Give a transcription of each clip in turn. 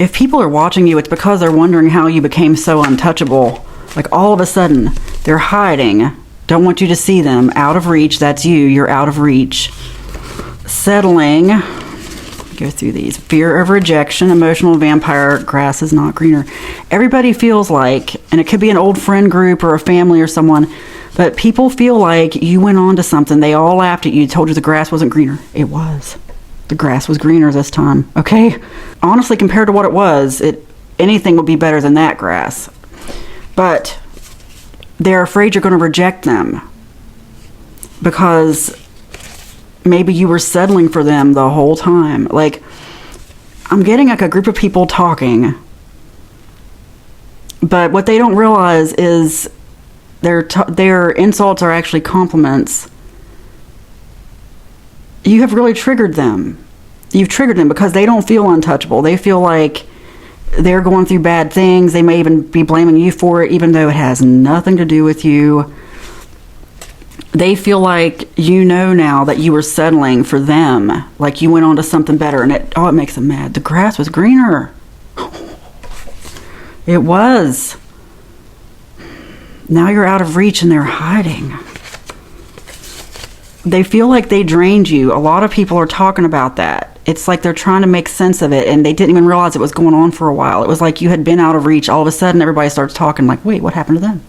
if people are watching you, it's because they're wondering how you became so untouchable. Like all of a sudden, they're hiding, don't want you to see them, out of reach. That's you, you're out of reach. Settling, go through these. Fear of rejection, emotional vampire, grass is not greener. Everybody feels like, and it could be an old friend group or a family or someone, but people feel like you went on to something. They all laughed at you, told you the grass wasn't greener. It was. The grass was greener this time, okay? Honestly, compared to what it was, anything would be better than that grass. But they're afraid you're going to reject them because maybe you were settling for them the whole time. Like, I'm getting like a group of people talking, but what they don't realize is their insults are actually compliments. You have really triggered them. You've triggered them because they don't feel untouchable. They feel like they're going through bad things. They may even be blaming you for it, even though it has nothing to do with you. They feel like you know now that you were settling for them, like you went on to something better, and it makes them mad. The grass was greener. It was. Now you're out of reach and they're hiding. They feel like they drained you. A lot of people are talking about that. It's like they're trying to make sense of it, and they didn't even realize it was going on for a while. It was like you had been out of reach. All of a sudden, everybody starts talking like, wait, what happened to them?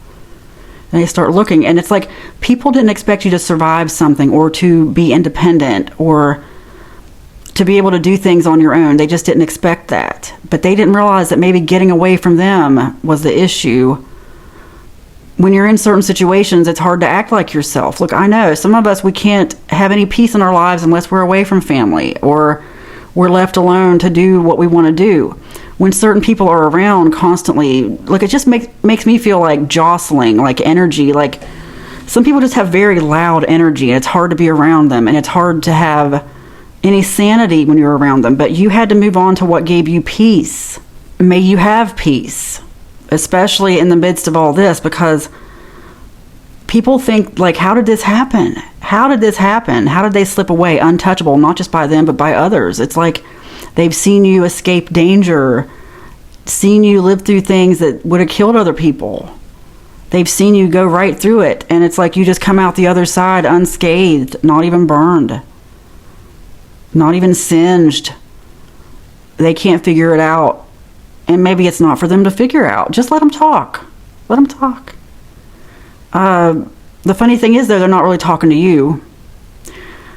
And they start looking, and it's like people didn't expect you to survive something or to be independent or to be able to do things on your own. They just didn't expect that. But they didn't realize that maybe getting away from them was the issue. When you're in certain situations, it's hard to act like yourself. Look, I know some of us, we can't have any peace in our lives unless we're away from family or we're left alone to do what we want to do. When certain people are around constantly, like, it just makes me feel like jostling, like energy. Like, some people just have very loud energy, and it's hard to be around them, and it's hard to have any sanity when you're around them. But you had to move on to what gave you peace. May you have peace, especially in the midst of all this, because people think, like, how did this happen? How did this happen? How did they slip away untouchable, not just by them, but by others? It's like they've seen you escape danger, seen you live through things that would have killed other people. They've seen you go right through it, and it's like you just come out the other side unscathed, not even burned, not even singed. They can't figure it out. And maybe it's not for them to figure out. Just let them talk. Let them talk. The funny thing is, though, they're not really talking to you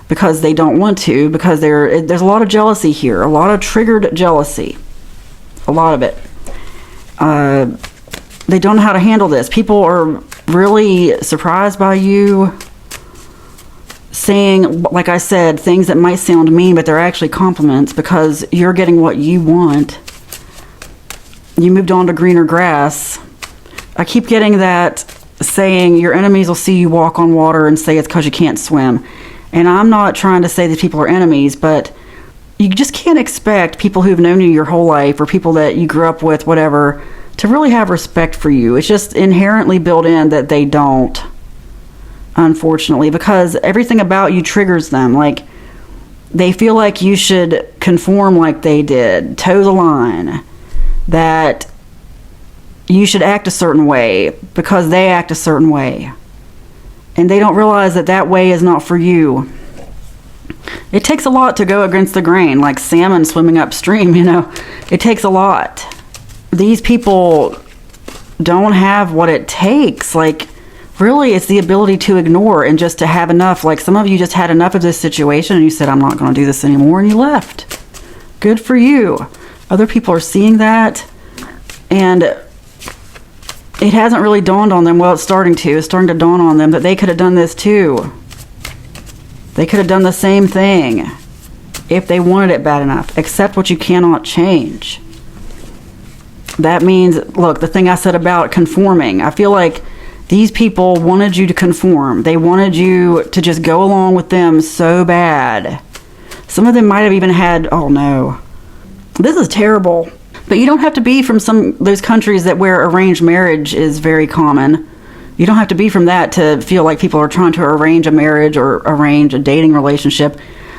because they don't want to, because there's a lot of jealousy here, a lot of triggered jealousy, a lot of it. They don't know how to handle this. People are really surprised by you saying, like I said, things that might sound mean, but they're actually compliments because you're getting what you want. You moved on to greener grass. I keep getting that saying, your enemies will see you walk on water and say it's because you can't swim. And I'm not trying to say that people are enemies, but you just can't expect people who've known you your whole life or people that you grew up with, whatever, to really have respect for you. It's just inherently built in that they don't, unfortunately, because everything about you triggers them. Like, they feel like you should conform like they did, toe the line, that you should act a certain way because they act a certain way. And they don't realize that that way is not for you. It takes a lot to go against the grain, like salmon swimming upstream, you know. It takes a lot. These people don't have what it takes. Like, really, it's the ability to ignore and just to have enough. Like, some of you just had enough of this situation and you said, I'm not going to do this anymore, and you left. Good for you. Other people are seeing that, and it hasn't really dawned on them. Well, it's starting to. It's starting to dawn on them that they could have done this too. They could have done the same thing if they wanted it bad enough. Accept what you cannot change. That means, look, the thing I said about conforming, I feel like these people wanted you to conform. They wanted you to just go along with them so bad. Some of them might have even had, oh no, this is terrible. But you don't have to be from those countries where arranged marriage is very common. You don't have to be from that to feel like people are trying to arrange a marriage or arrange a dating relationship.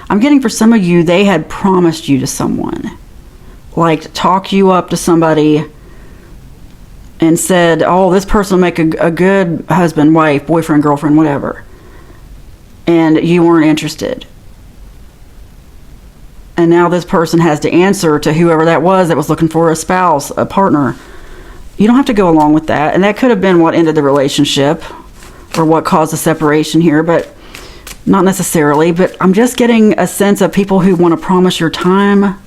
I'm getting, for some of you, they had promised you to someone. like talk you up to somebody and said, oh, this person will make a good husband, wife, boyfriend, girlfriend, whatever, and you weren't interested. And now this person has to answer to whoever that was looking for a spouse, a partner. You don't have to go along with that. And that could have been what ended the relationship or what caused the separation here, but not necessarily. But I'm just getting a sense of people who want to promise your time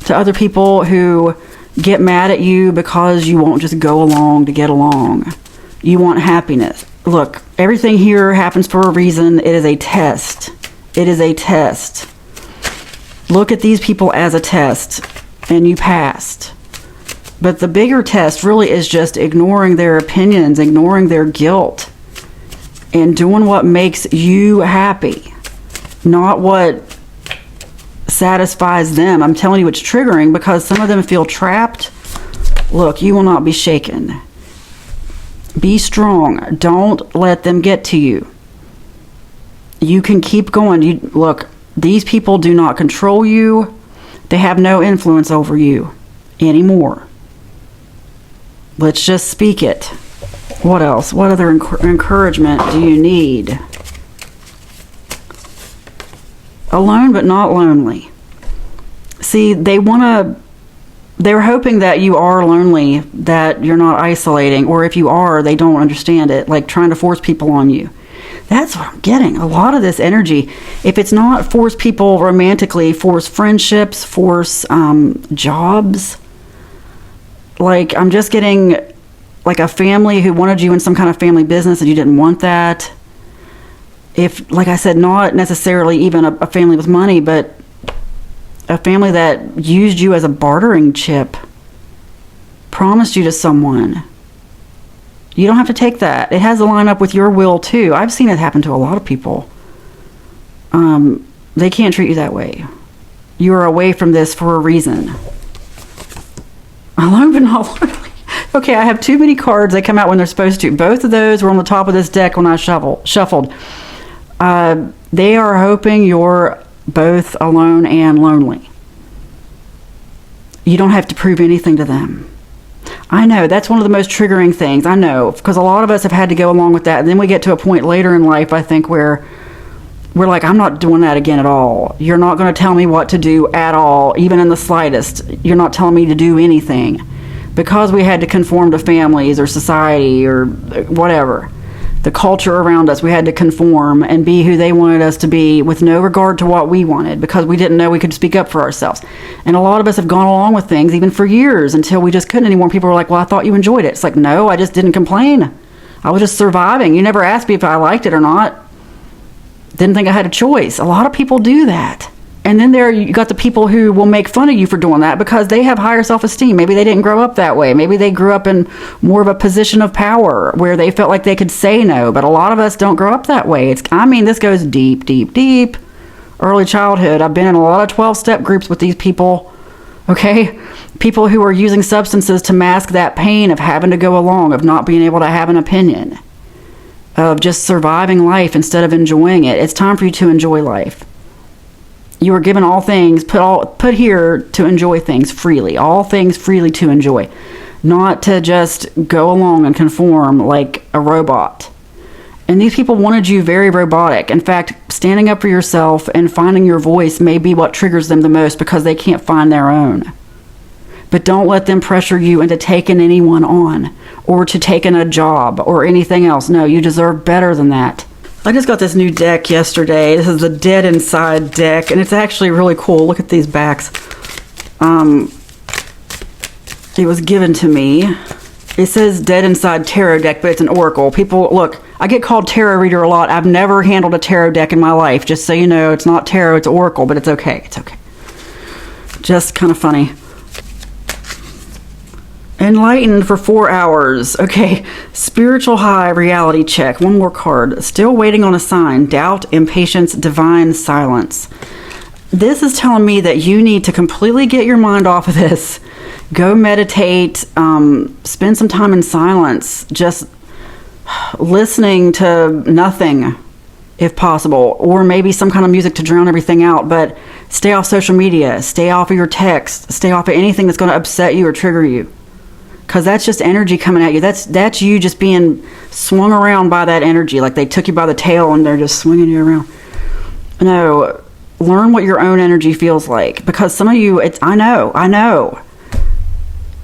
to other people, who get mad at you because you won't just go along to get along. You want happiness. Look, everything here happens for a reason. It is a test. It is a test. Look at these people as a test, and you passed. But the bigger test really is just ignoring their opinions, ignoring their guilt, and doing what makes you happy, not what satisfies them. I'm telling you, it's triggering because some of them feel trapped. Look, you will not be shaken. Be strong. Don't let them get to you. You can keep going. Look, these people do not control you. They have no influence over you anymore. Let's just speak it. What else? What other encouragement do you need? Alone but not lonely. See, they're hoping that you are lonely, that you're not isolating, or if you are, they don't understand it, like trying to force people on you. That's what I'm getting. A lot of this energy, if it's not force people romantically, force friendships, force jobs. Like, I'm just getting like a family who wanted you in some kind of family business and you didn't want that. If, like I said, not necessarily even a family with money, but a family that used you as a bartering chip, promised you to someone. You don't have to take that. It has to line up with your will too. I've seen it happen to a lot of people. They can't treat you that way. You are away from this for a reason. Alone but not lonely. Okay, I have too many cards. They come out when they're supposed to. Both of those were on the top of this deck when I shuffled. They are hoping you're both alone and lonely. You don't have to prove anything to them. I know, that's one of the most triggering things. I know, because a lot of us have had to go along with that. And then we get to a point later in life, I think, where we're like, I'm not doing that again at all. You're not going to tell me what to do at all, even in the slightest. You're not telling me to do anything. Because we had to conform to families or society or whatever, the culture around us, we had to conform and be who they wanted us to be with no regard to what we wanted, because we didn't know we could speak up for ourselves. And a lot of us have gone along with things even for years until we just couldn't anymore. People were like, well, I thought you enjoyed it. It's like, no, I just didn't complain. I was just surviving. You never asked me if I liked it or not. Didn't think I had a choice. A lot of people do that. And then there you got the people who will make fun of you for doing that because they have higher self-esteem. Maybe they didn't grow up that way. Maybe they grew up in more of a position of power where they felt like they could say no. But a lot of us don't grow up that way. This goes deep, deep, deep. Early childhood. I've been in a lot of 12-step groups with these people. Okay? People who are using substances to mask that pain of having to go along, of not being able to have an opinion, of just surviving life instead of enjoying it. It's time for you to enjoy life. You are given all things, put here to enjoy things freely. All things freely to enjoy. Not to just go along and conform like a robot. And these people wanted you very robotic. In fact, standing up for yourself and finding your voice may be what triggers them the most because they can't find their own. But don't let them pressure you into taking anyone on or to taking a job or anything else. No, you deserve better than that. I just got this new deck yesterday. This is the Dead Inside deck, and it's actually really cool. Look at these backs. It was given to me. It says Dead Inside Tarot deck, but it's an oracle. People, look, I get called tarot reader a lot. I've never handled a tarot deck in my life. Just so you know, it's not tarot, it's oracle, but it's okay. It's okay. Just kind of funny. Enlightened for 4 hours. Okay. Spiritual high, reality check. One more card. Still waiting on a sign. Doubt, impatience, divine silence. This is telling me that you need to completely get your mind off of this. Go meditate. Spend some time in silence. Just listening to nothing, if possible. Or maybe some kind of music to drown everything out. But Stay off social media. Stay off of your texts. Stay off of anything that's going to upset you or trigger you. Because that's just energy coming at you. That's you just being swung around by that energy. Like they took you by the tail and they're just swinging you around. No, learn what your own energy feels like. Because some of you, I know.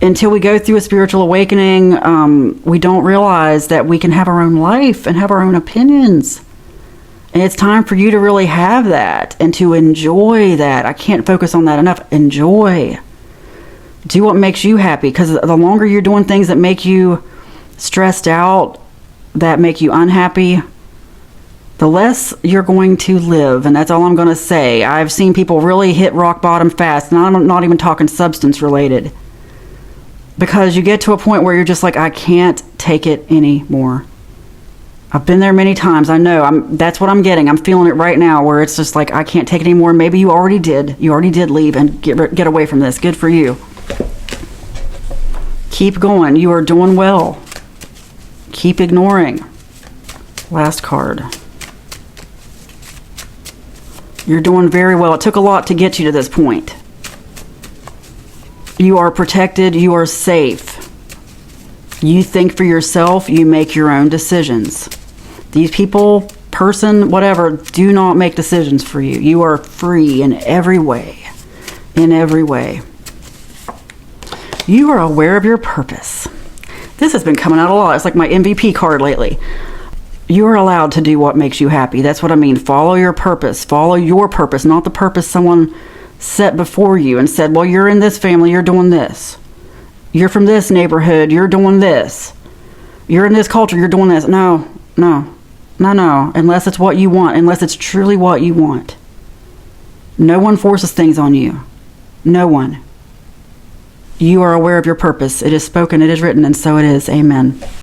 Until we go through a spiritual awakening, we don't realize that we can have our own life and have our own opinions. And it's time for you to really have that and to enjoy that. I can't focus on that enough. Enjoy. Do what makes you happy, because the longer you're doing things that make you stressed out, that make you unhappy, the less you're going to live. And that's all I'm going to say. I've seen people really hit rock bottom fast, and I'm not even talking substance related, because you get to a point where you're just like, I can't take it anymore. I've been there many times. I know. That's what I'm getting. I'm feeling it right now, where it's just like, I can't take it anymore. Maybe you already did. You already did leave and get away from this. Good for you. Keep going. You are doing well. Keep ignoring. Last card. You're doing very well. It took a lot to get you to this point. You are protected. You are safe. You think for yourself. You make your own decisions. These people, person, whatever, do not make decisions for you. You are free in every way. In every way. You are aware of your purpose. This has been coming out a lot. It's like my MVP card lately. You are allowed to do what makes you happy. That's what I mean. Follow your purpose. Follow your purpose, not the purpose someone set before you and said, well, you're in this family, you're doing this. You're from this neighborhood, you're doing this. You're in this culture, you're doing this. No. Unless it's what you want, unless it's truly what you want. No one forces things on you. No one. You are aware of your purpose. It is spoken, it is written, and so it is. Amen.